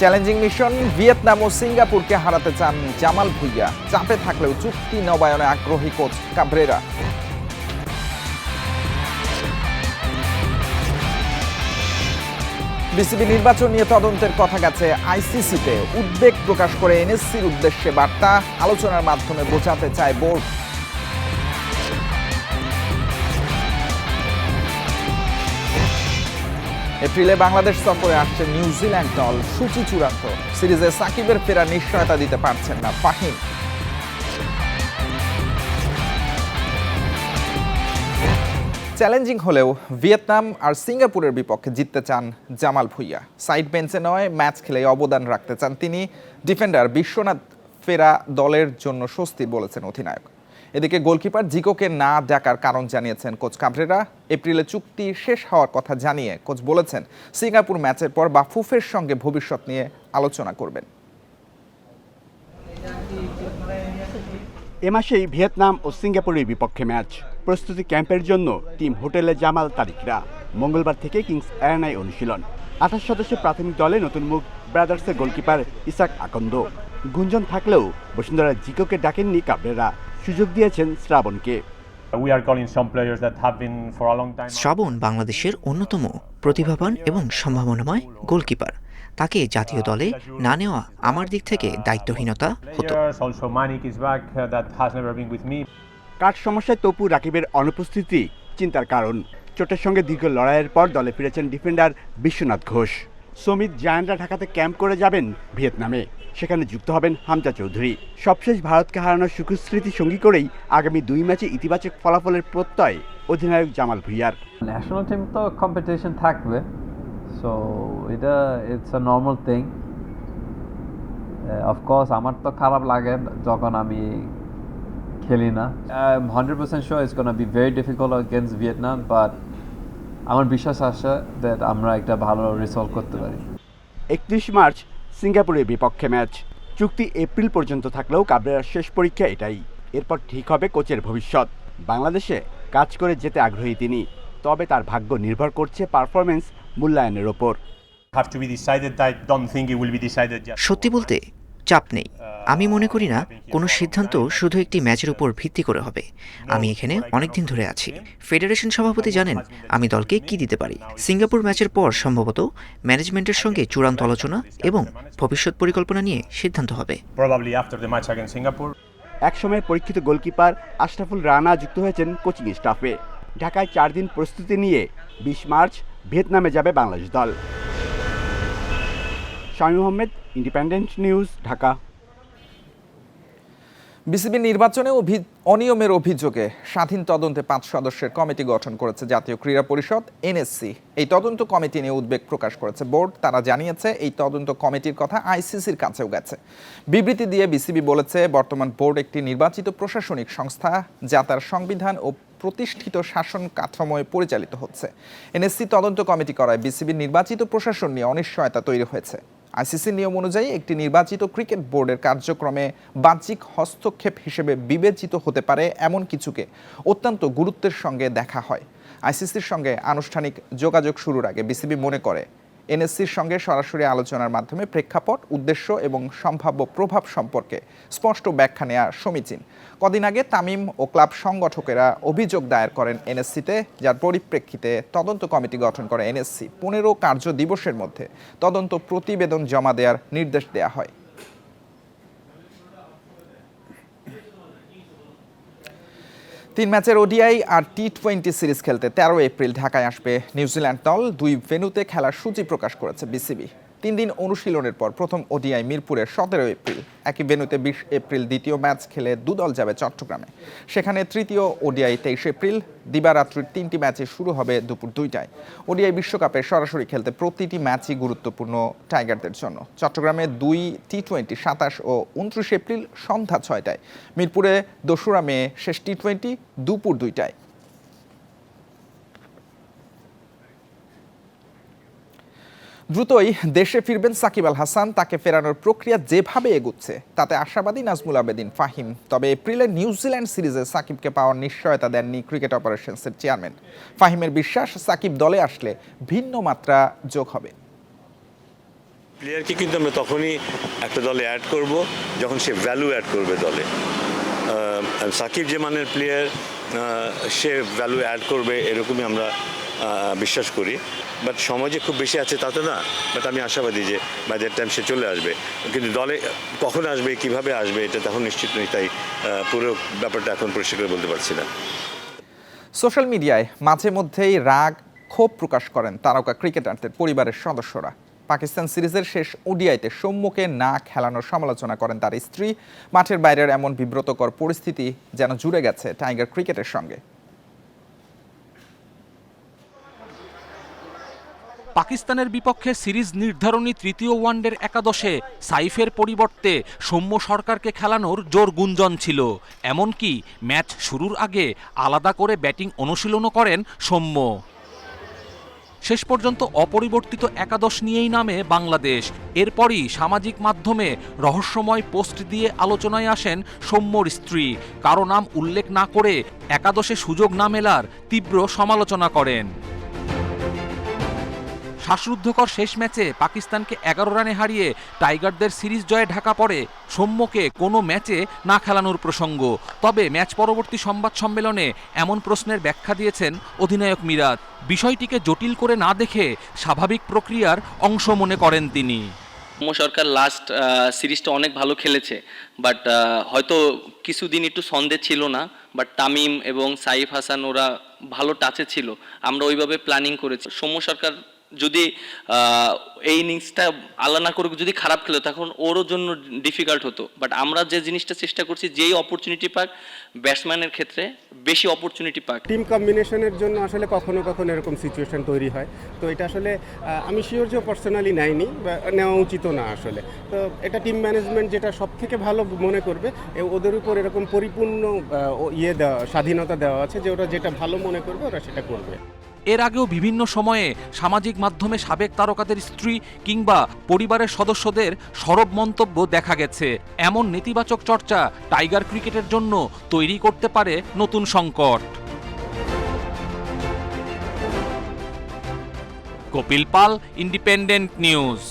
Challenging mission, Vietnam ও সিঙ্গাপুরকে হারাতে চান জামাল ভুঁইয়া। চাপে থাকলেও চুক্তি নবায়নে আগ্রহী কোচ কাবরেরা। বিসিবি নির্বাচন নিয়ে তদন্তের কথা গেছে আইসিসিতে। উদ্বেগ প্রকাশ করে এনএসসির উদ্দেশ্যে বার্তা, আলোচনার মাধ্যমে বোঝাতে চায় বোর্ড। এপ্রিলে বাংলাদেশ সফরে আসছে নিউজিল্যান্ড দল। সূচি চূড়ান্ত, সিরিজে সাকিবের ফেরার নিশ্চয়তা দিতে পারছেন না ফাহিম। চ্যালেঞ্জিং হলেও ভিয়েতনাম আর সিঙ্গাপুরের বিপক্ষে জিততে চান জামাল ভুঁইয়া। সাইড বেঞ্চে নয়, ম্যাচ খেলে অবদান রাখতে চান তিনি। ডিফেন্ডার বিশ্বনাথ ফেরা দলের জন্য স্বস্তি বলেছেন অধিনায়ক। এদিকে গোলকিপার জিকোকে না ডাকার কারণ জানিয়েছেন কোচ কাবরেরা। এপ্রিলে চুক্তি শেষ হওয়ার কথা জানিয়ে কোচ বলেছেন সিঙ্গাপুর ম্যাচের পর বাফুফের সঙ্গে ভবিষ্যৎ নিয়ে আলোচনা করবেন। এ মাসেই ভিয়েতনাম ও সিঙ্গাপুরের বিপক্ষে ম্যাচ। প্রস্তুতি ক্যাম্পের জন্য টিম হোটেলে জামাল তারিকরা। মঙ্গলবার থেকে কিংস এয়ারনাই অনুশীলন। 28 সদস্যের প্রাথমিক দলে নতুন মুখ ব্রাদার্সের গোলকিপার ইসাক আকন্দ। গুঞ্জন থাকলেও বসুন্ধরা জিকোকে ডাকেননি কাবরেরা, সুযোগ দিয়েছেন শ্রাবণকে। শ্রাবণ বাংলাদেশের অন্যতম প্রতিভাবান এবং সম্ভাবনাময় গোলকিপার। তাকে জাতীয় দলে না নেওয়া আমার দিক থেকে দায়িত্বহীনতা হতো। কাঠ সমস্যায় তপু রাকিবের অনুপস্থিতি চিন্তার কারণ। চোটের সঙ্গে দীর্ঘ লড়াইয়ের পর দলে ফিরেছেন ডিফেন্ডার বিশ্বনাথ ঘোষ। সমিত জায়ানরা ঢাকাতে ক্যাম্প করে যাবেন ভিয়েতনামে। সেখানে যুক্ত হবেন হামজা চৌধুরী। সবশেষ ভারতকে হারানোর সুখস্মৃতি সঙ্গী করেই আগামী 2 ম্যাচে ইতিবাচক ফলাফলের প্রত্যয় অধিনায়ক জামাল ভুঁইয়ার। ন্যাশনাল টিম তো কম্পিটিশন থাকবে, so it's a normal thing. Of course আমার তো খারাপ লাগে যখন আমি খেলি না। I am 100% sure it's gonna be very difficult against Vietnam, but আমার বিশ্বাস আছে দ্যাট আমরা একটা ভালো রেজাল্ট করতে পারি। 31 মার্চ সিঙ্গাপুরের বিপক্ষে ম্যাচ। চুক্তি এপ্রিল পর্যন্ত থাকলেও কাবরেরার শেষ পরীক্ষা এটাই। এরপর ঠিক হবে কোচের ভবিষ্যৎ। বাংলাদেশে কাজ করে যেতে আগ্রহী তিনি, তবে তার ভাগ্য নির্ভর করছে পারফরমেন্স মূল্যায়নের ওপর। সত্যি বলতে চাপ নেই। আমি মনে করি না কোনো সিদ্ধান্ত শুধু একটি ম্যাচের উপর ভিত্তি করে হবে। আমি এখানে অনেকদিন ধরে আছি। ফেডারেশন সভাপতি জানেন আমি দলকে কি দিতে পারি। সিঙ্গাপুর ম্যাচের পর সম্ভবত ম্যানেজমেন্টের সঙ্গে চূড়ান্ত আলোচনা এবং ভবিষ্যৎ পরিকল্পনা নিয়ে সিদ্ধান্ত হবে। একসময় পরীক্ষিত গোলকিপার আশরাফুল রানা যুক্ত হয়েছেন কোচিং স্টাফে। ঢাকায় 4 দিন প্রস্তুতি নিয়ে 20 মার্চ ভিয়েতনামে যাবে বাংলাদেশ দল। Shamim Ahmed, independent news, Dhaka. BCB নির্বাচনে অনিয়মের অভিযোগে স্বাধীন তদন্তে 5 সদস্যের কমিটি গঠন করেছে জাতীয় ক্রীড়া পরিষদ এনএসসি। এই তদন্ত কমিটি নিয়ে উদ্বেগ প্রকাশ করেছে বোর্ড। তারা জানিয়েছে এই তদন্ত কমিটির কথা আইসিসির কাছেও গেছে। বিবৃতি দিয়ে বিসিবি বলেছে বর্তমান বোর্ড একটি নির্বাচিত প্রশাসনিক সংস্থা, যা তার সংবিধান ও প্রতিষ্ঠিত শাসন কাঠামোয় পরিচালিত হচ্ছে। এনএসসি তদন্ত কমিটি করায় বিসিবির নির্বাচিত প্রশাসন নিয়ে অনিশ্চয়তা তৈরি হয়েছে। আইসিসির নিয়ম অনুযায়ী একটি নির্বাচিত ক্রিকেট বোর্ডের কার্যক্রমে বাহ্যিক হস্তক্ষেপ হিসেবে বিবেচিত হতে পারে এমন কিছুকে অত্যন্ত গুরুত্বের সঙ্গে দেখা হয়। আইসিসির সঙ্গে আনুষ্ঠানিক যোগাযোগ শুরুর আগে বিসিবি মনে করে এনএসসির সঙ্গে সরাসরি আলোচনার মাধ্যমে প্রেক্ষাপট, উদ্দেশ্য এবং সম্ভাব্য প্রভাব সম্পর্কে স্পষ্ট ব্যাখ্যা নেওয়া সমীচীন। কদিন আগে তামিম ও ক্লাব সংগঠকেরা অভিযোগ দায়ের করেন এনএসসিতে, যার পরিপ্রেক্ষিতে তদন্ত কমিটি গঠন করে এনএসসি। 15 কার্য দিবসের মধ্যে তদন্ত প্রতিবেদন জমা দেওয়ার নির্দেশ দেওয়া হয়। 3 ম্যাচের ওডিআই আর টি20 সিরিজ খেলতে 13 এপ্রিল ঢাকায় আসবে নিউজিল্যান্ড দল। 2 ভেন্যুতে খেলার সূচি প্রকাশ করেছে বিসিবি। 3 দিন অনুশীলনের পর প্রথম ওডিআই মিরপুরে 17 এপ্রিল। একই ভেন্যুতে 20 এপ্রিল দ্বিতীয় ম্যাচ খেলে 2 দল যাবে চট্টগ্রামে। সেখানে তৃতীয় ওডিআই 23 এপ্রিল। দিবারাত্রির 3টি ম্যাচে শুরু হবে দুপুর 2টায়। ওডিআই বিশ্বকাপে সরাসরি খেলতে প্রতিটি ম্যাচই গুরুত্বপূর্ণ টাইগারদের জন্য। চট্টগ্রামে 2 টি20 27 ও 29 এপ্রিল সন্ধ্যা 6টায়। মিরপুরে 2রা মে শেষ টি20 দুপুর 2টায়। দ্রুতই দেশে ফিরবেন সাকিব আল হাসান। তাকে ফেরানোর প্রক্রিয়া যেভাবে এগুচ্ছে তাতে আশাবাদী নাজমুল আবেদিন ফাহিম। তবে এপ্রিলে নিউজিল্যান্ড সিরিজে সাকিবকে পাওয়ার নিশ্চয়তা দেননি ক্রিকেট অপারেশনসের চেয়ারম্যান। ফাহিমের বিশ্বাস সাকিব দলে আসলে ভিন্ন মাত্রা যোগ হবে। প্লেয়ারকে কিন্তু আমরা তখনই একটা দলে অ্যাড করব যখন সে ভ্যালু অ্যাড করবে দলে। সাকিব যে মানের প্লেয়ার, সে ভ্যালু অ্যাড করবে এরকমই আমরা বিশ্বাস করি। বাট সময় যে খুব বেশি আছে তা তো না, বাট আমি আশাবাদী যে বাই দ্যাট টাইম সে চলে আসবে। কিন্তু দলে কখন আসবে, কিভাবে আসবে, এটা তখন নিশ্চিত নই, তাই পুরো ব্যাপারটা এখন পরিষ্কার করে বলতে পারছি না। সোশ্যাল মিডিয়ায় মাঝে মধ্যেই রাগ ক্ষোভ প্রকাশ করেন তারকা ক্রিকেটারদের পরিবারের সদস্যরা। পাকিস্তান সিরিজের শেষ ওডিআইতে সৌম্যকে না খেলানোর সমালোচনা করেন তার স্ত্রী। মাঠের বাইরের এমন বিব্রতকর পরিস্থিতি যেন জুড়ে গেছে টাইগার ক্রিকেটের সঙ্গে। পাকিস্তানের বিপক্ষে সিরিজ নির্ধারণী তৃতীয় ওয়ানডের একাদশে সাইফের পরিবর্তে সৌম্য সরকারকে খেলানোর জোর গুঞ্জন ছিল। এমনকি ম্যাচ শুরুর আগে আলাদা করে ব্যাটিং অনুশীলনও করেন সৌম্য। শেষ পর্যন্ত অপরিবর্তিত একাদশ নিয়েই নামে বাংলাদেশ। এরপরই সামাজিক মাধ্যমে রহস্যময় পোস্ট দিয়ে আলোচনায় আসেন সৌম্যর স্ত্রী। কারো নাম উল্লেখ না করে একাদশে সুযোগ না মেলার তীব্র সমালোচনা করেন। শ্বাসরুদ্ধকর শেষ ম্যাচে পাকিস্তানকে 11 রানে হারিয়ে টাইগারদের সিরিজ জয়ে ঢাকা পড়ে সৌম্যকে কোনো ম্যাচে না খেলানোর প্রসঙ্গ। তবে ম্যাচ পরবর্তী সংবাদ সম্মেলনে এমন প্রশ্নের ব্যাখ্যা দিয়েছেন অধিনায়ক মিরাজ। বিষয়টিকে জটিল করে না দেখে স্বাভাবিক প্রক্রিয়ার অংশ মনে করেন তিনি। সৌম্য সরকার লাস্ট সিরিজটা অনেক ভালো খেলেছে, বাট হয়তো কিছুদিন একটু সন্দেহ ছিল না, বাট তামিম এবং সাইফ হাসান ওরা ভালো টাচে ছিল। আমরা ওইভাবে প্ল্যানিং করেছি। সৌম্য সরকার যদি এই ইনিংসটা আল্লাহ না করুক যদি খারাপ খেলো তখন ওরও জন্য ডিফিকাল্ট হতো। বাট আমরা যে জিনিসটা চেষ্টা করছি, যেই অপরচুনিটি পাক ব্যাটসম্যানের ক্ষেত্রে বেশি অপরচুনিটি পাক। টিম কম্বিনেশনের জন্য আসলে কখনো কখনো এরকম সিচুয়েশন তৈরি হয়। তো এটা আসলে আমি শিওর যে পার্সোনালি নেয়নি বা নেওয়া উচিতও না আসলে। তো এটা টিম ম্যানেজমেন্ট যেটা সব থেকে ভালো মনে করবে, ওদের উপর এরকম পরিপূর্ণ স্বাধীনতা দেওয়া আছে যে ওরা যেটা ভালো মনে করবে ওরা সেটা করবে। এর আগেও বিভিন্ন সময়ে সামাজিক মাধ্যমে সাবেক তারকাদের স্ত্রী কিংবা পরিবারের সদস্যদের সরব মন্তব্য দেখা গেছে। এমন নেতিবাচক চর্চা টাইগার ক্রিকেটের জন্য তৈরি করতে পারে নতুন সংকট। কপিল পাল, ইন্ডিপেন্ডেন্ট নিউজ।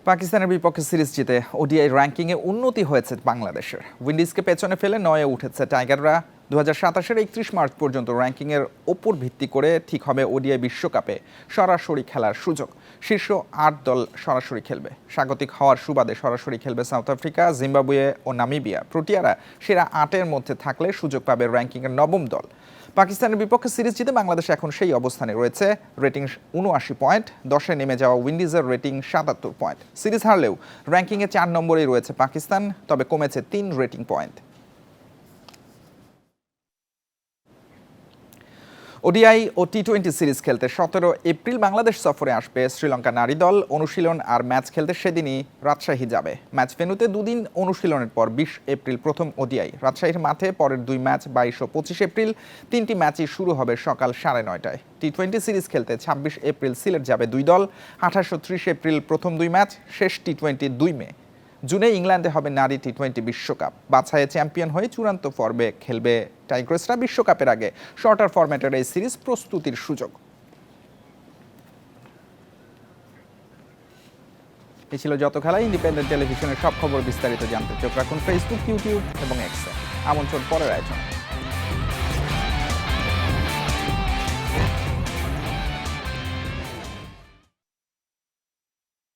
পাকিস্তানের বিপক্ষে সিরিজ জিতে ওডিআই র্যাঙ্কিংয়ে উন্নতি হয়েছে বাংলাদেশের। উইন্ডিজকে পেছনে ফেলে 9-এ উঠেছে টাইগাররা। 2027-এর 31 মার্চ পর্যন্ত র্যাঙ্কিংয়ের ওপর ভিত্তি করে ঠিক হবে ওডিআই বিশ্বকাপে সরাসরি খেলার সুযোগ। শীর্ষ 8 দল সরাসরি খেলবে। স্বাগতিক হওয়ার সুবাদে সরাসরি খেলবে সাউথ আফ্রিকা, জিম্বাবুয়ে ও নামিবিয়া। প্রোটিয়ারা সেরা 8-এর মধ্যে থাকলে সুযোগ পাবে র্যাঙ্কিংয়ের 9ম দল। পাকিস্তানের বিপক্ষে সিরিজ জিতে বাংলাদেশ এখন সেই অবস্থানে রয়েছে। Rating 79 point. 10-এ নেমে যাওয়া উইন্ডিজের রেটিং 77 পয়েন্ট। সিরিজ হারলেও র্যাঙ্কিংয়ে 4 নম্বরেই রয়েছে পাকিস্তান, তবে কমেছে 3 রেটিং পয়েন্ট। ওডিআই ও টি-20 সিরিজ খেলতে 17 এপ্রিল বাংলাদেশ সফরে আসবে শ্রীলঙ্কা নারী দল। অনুশীলন আর ম্যাচ খেলতে সেদিনই রাজশাহী যাবে। ম্যাচ ভেন্যুতে 2 দিন অনুশীলনের পর 20 এপ্রিল প্রথম ওডিআই। রাজশাহীর মাঠে পরের 2 ম্যাচ 22 ও 25 এপ্রিল। 3টি ম্যাচই শুরু হবে সকাল 9:30টায়। টি-20 সিরিজ খেলতে 26 এপ্রিল সিলেট যাবে 2 দল। 28 ও 30 এপ্রিল প্রথম 2 ম্যাচ, শেষ টি-20 2 মে। জুনে ইংল্যান্ডে হবে নারী টি-20 বিশ্বকাপ। বাছাইয়ে চ্যাম্পিয়ন হয়ে চূড়ান্ত পর্বে খেলবে টাইগ্রেসরা। বিশ্বকাপের আগে শর্টার ফরম্যাটের এই সিরিজ প্রস্তুতির সুযোগ। এই ছিল যত খেলা। ইন্ডিপেন্ডেন্ট টেলিভিশনের সব খবর বিস্তারিত জানতে চোখ রাখুন ফেসবুক, ইউটিউব এবং এক্সে। আমন্ত্রণ পরের আয়োজন।